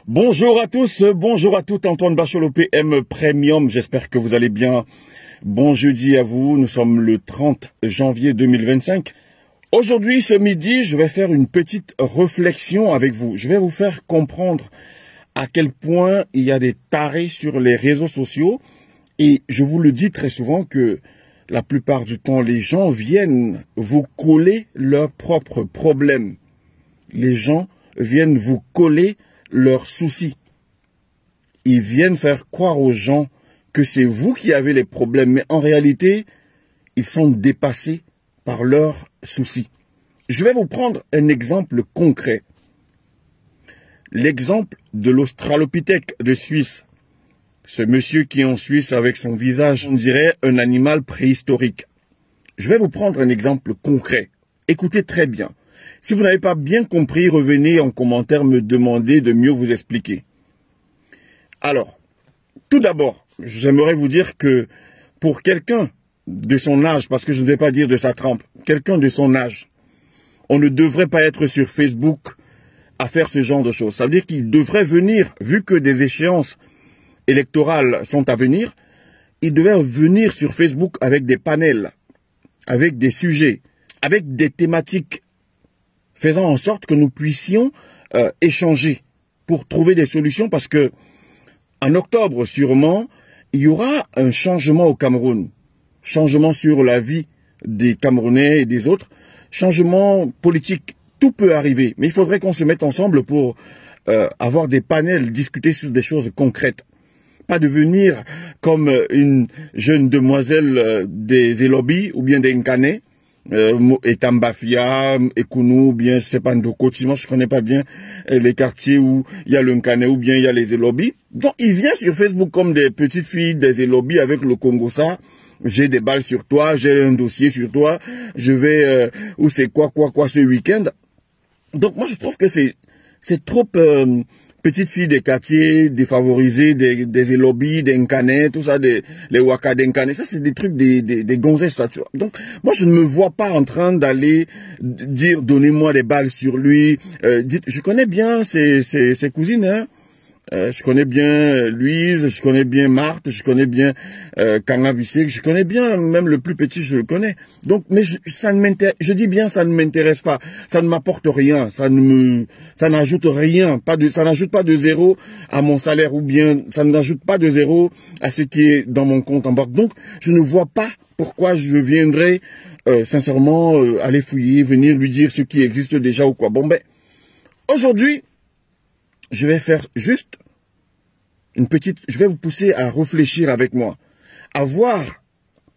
Bonjour à tous, bonjour à toutes, Antoine Bacholo PM Premium, j'espère que vous allez bien. Bon jeudi à vous, nous sommes le 30 janvier 2025. Aujourd'hui, ce midi, je vais faire une petite réflexion avec vous. Je vais vous faire comprendre à quel point il y a des tarés sur les réseaux sociaux. Et je vous le dis très souvent que la plupart du temps, les gens viennent vous coller leurs propres problèmes. Les gens viennent vous coller leurs soucis. Ils viennent faire croire aux gens que c'est vous qui avez les problèmes, mais en réalité, ils sont dépassés par leurs soucis. Je vais vous prendre un exemple concret. L'exemple de l'Australopithèque de Suisse. Ce monsieur qui est en Suisse avec son visage, on dirait un animal préhistorique. Je vais vous prendre un exemple concret. Écoutez très bien. Si vous n'avez pas bien compris, revenez en commentaire me demander de mieux vous expliquer. Alors, tout d'abord, j'aimerais vous dire que pour quelqu'un de son âge, parce que je ne vais pas dire de sa trempe, quelqu'un de son âge, on ne devrait pas être sur Facebook à faire ce genre de choses. Ça veut dire qu'il devrait venir, vu que des échéances électorales sont à venir, il devrait venir sur Facebook avec des panels, avec des sujets, avec des thématiques, faisant en sorte que nous puissions échanger pour trouver des solutions, parce que en octobre, sûrement, il y aura un changement au Cameroun, changement sur la vie des Camerounais et des autres, changement politique. Tout peut arriver, mais il faudrait qu'on se mette ensemble pour avoir des panels, discuter sur des choses concrètes. Pas devenir comme une jeune demoiselle des Elobi ou bien des Nkane, Etambafia, Ekounou, ou bien je sais pas, Ndokochima, je connais pas bien les quartiers où il y a le Nkane ou bien il y a les Elobi. Donc il vient sur Facebook comme des petites filles des Elobi avec le Congossa. J'ai des balles sur toi, j'ai un dossier sur toi, je vais où c'est quoi ce week-end. Donc moi je trouve que c'est trop petites filles des quartiers défavorisés, des Elobi, des Nkane, tout ça, les Waka des Nkane, ça c'est des trucs des gonzesses, ça, tu vois. Donc moi je ne me vois pas en train d'aller dire donnez-moi des balles sur lui. Je connais bien ses cousines, hein. Je connais bien Louise, je connais bien Marthe, je connais bien Kangabissé, je connais bien même le plus petit, je le connais. Donc, mais je dis bien ça ne m'intéresse pas, ça ne m'apporte rien, ça n'ajoute rien, ça n'ajoute pas de zéro à mon salaire ou bien ça n'ajoute pas de zéro à ce qui est dans mon compte en banque. Donc, je ne vois pas pourquoi je viendrais sincèrement aller fouiller, venir lui dire ce qui existe déjà ou quoi. Bon ben, aujourd'hui, je vais faire juste je vais vous pousser à réfléchir avec moi, à voir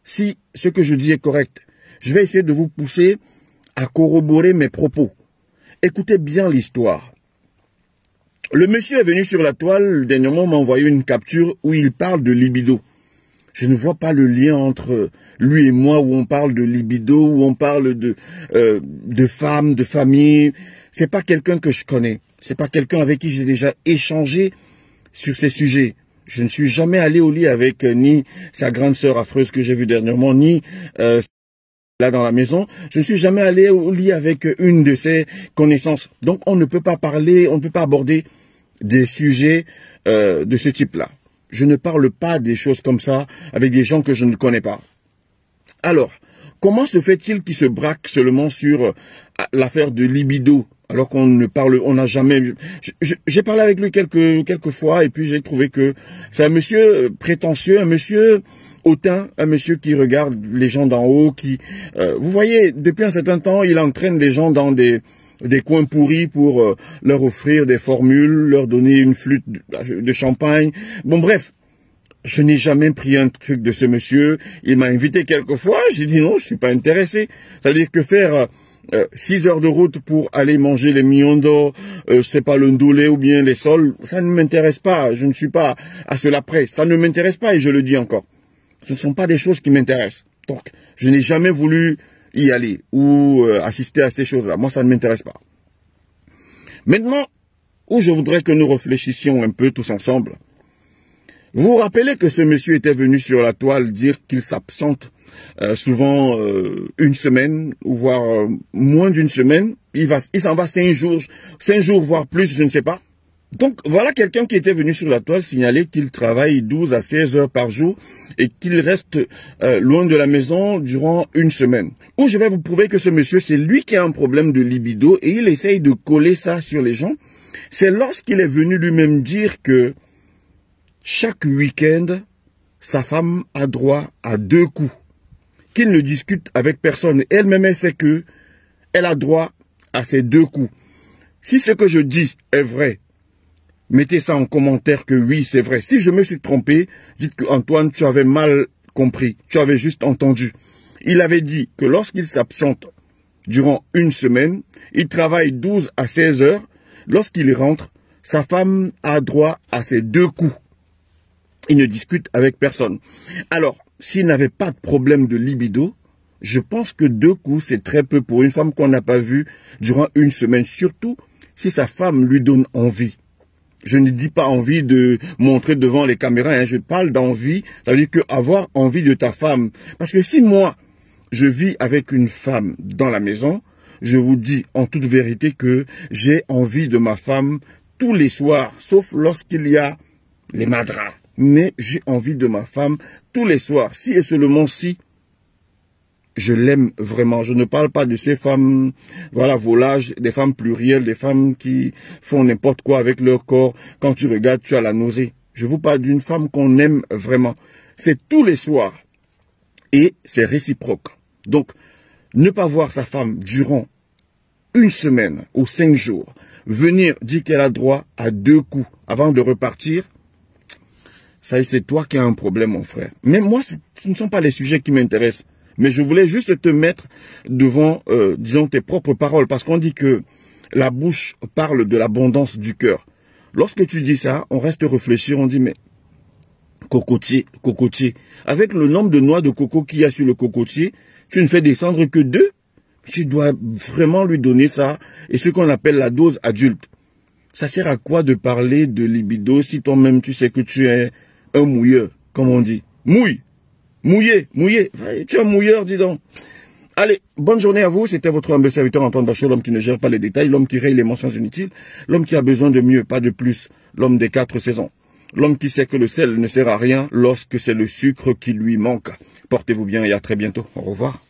si ce que je dis est correct. Je vais essayer de vous pousser à corroborer mes propos. Écoutez bien l'histoire. Le monsieur est venu sur la toile, dernièrement m'a envoyé une capture où il parle de libido. Je ne vois pas le lien entre lui et moi où on parle de libido, où on parle de femmes, de famille. C'est pas quelqu'un que je connais. C'est pas quelqu'un avec qui j'ai déjà échangé sur ces sujets. Je ne suis jamais allé au lit avec ni sa grande sœur affreuse que j'ai vue dernièrement, ni là dans la maison. Je ne suis jamais allé au lit avec une de ses connaissances. Donc on ne peut pas parler, on ne peut pas aborder des sujets de ce type-là. Je ne parle pas des choses comme ça avec des gens que je ne connais pas. Alors, comment se fait-il qu'il se braque seulement sur l'affaire de libido, alors qu'on ne parle, on n'a jamais... J'ai parlé avec lui quelques fois et puis j'ai trouvé que c'est un monsieur prétentieux, un monsieur hautain, un monsieur qui regarde les gens d'en haut, qui... vous voyez, depuis un certain temps, il entraîne les gens dans des coins pourris pour leur offrir des formules, leur donner une flûte de champagne. Bon, bref, je n'ai jamais pris un truc de ce monsieur. Il m'a invité quelques fois, j'ai dit non, je suis pas intéressé. Ça veut dire que faire 6 heures de route pour aller manger les miondo, je sais pas, le ndolé ou bien les sols, ça ne m'intéresse pas. Je ne suis pas à cela près. Ça ne m'intéresse pas et je le dis encore. Ce ne sont pas des choses qui m'intéressent. Donc, je n'ai jamais voulu y aller ou assister à ces choses-là. Moi, ça ne m'intéresse pas. Maintenant, où je voudrais que nous réfléchissions un peu tous ensemble. Vous vous rappelez que ce monsieur était venu sur la toile dire qu'il s'absente souvent une semaine, ou voire moins d'une semaine. Il s'en va 5 jours, voire plus, je ne sais pas. Donc, voilà quelqu'un qui était venu sur la toile signaler qu'il travaille 12 à 16 heures par jour et qu'il reste loin de la maison durant une semaine. Où je vais vous prouver que ce monsieur, c'est lui qui a un problème de libido et il essaye de coller ça sur les gens. C'est lorsqu'il est venu lui-même dire que chaque week-end, sa femme a droit à 2 coups. Qu'il ne discute avec personne. Elle-même, elle sait que elle a droit à ces 2 coups. Si ce que je dis est vrai, mettez ça en commentaire que oui, c'est vrai. Si je me suis trompé, dites que Antoine, tu avais mal compris. Tu avais juste entendu. Il avait dit que lorsqu'il s'absente durant une semaine, il travaille 12 à 16 heures. Lorsqu'il rentre, sa femme a droit à ses 2 coups. Il ne discute avec personne. Alors, s'il n'avait pas de problème de libido, je pense que 2 coups, c'est très peu pour une femme qu'on n'a pas vue durant une semaine. Surtout si sa femme lui donne envie. Je ne dis pas envie de montrer devant les caméras, hein, je parle d'envie, ça veut dire que avoir envie de ta femme. Parce que si moi, je vis avec une femme dans la maison, je vous dis en toute vérité que j'ai envie de ma femme tous les soirs, sauf lorsqu'il y a les madras. Mais j'ai envie de ma femme tous les soirs, si et seulement si je l'aime vraiment. Je ne parle pas de ces femmes, voilà, volages, des femmes plurielles, des femmes qui font n'importe quoi avec leur corps. Quand tu regardes, tu as la nausée. Je vous parle d'une femme qu'on aime vraiment. C'est tous les soirs. Et c'est réciproque. Donc, ne pas voir sa femme durant une semaine ou 5 jours, venir dire qu'elle a droit à 2 coups avant de repartir, ça c'est toi qui as un problème, mon frère. Mais moi, ce ne sont pas les sujets qui m'intéressent. Mais je voulais juste te mettre devant, disons, tes propres paroles. Parce qu'on dit que la bouche parle de l'abondance du cœur. Lorsque tu dis ça, on reste réfléchir, on dit, mais cocotier, cocotier. Avec le nombre de noix de coco qu'il y a sur le cocotier, tu ne fais descendre que 2. Tu dois vraiment lui donner ça. Et ce qu'on appelle la dose adulte. Ça sert à quoi de parler de libido si toi-même tu sais que tu es un mouilleur, comme on dit. Mouille. Mouillé, mouillé. Tu es un mouilleur, dis donc. Allez, bonne journée à vous. C'était votre humble serviteur Antoine Bachot, l'homme qui ne gère pas les détails, l'homme qui raye les mentions inutiles, l'homme qui a besoin de mieux, pas de plus, l'homme des 4 saisons. L'homme qui sait que le sel ne sert à rien lorsque c'est le sucre qui lui manque. Portez-vous bien et à très bientôt. Au revoir.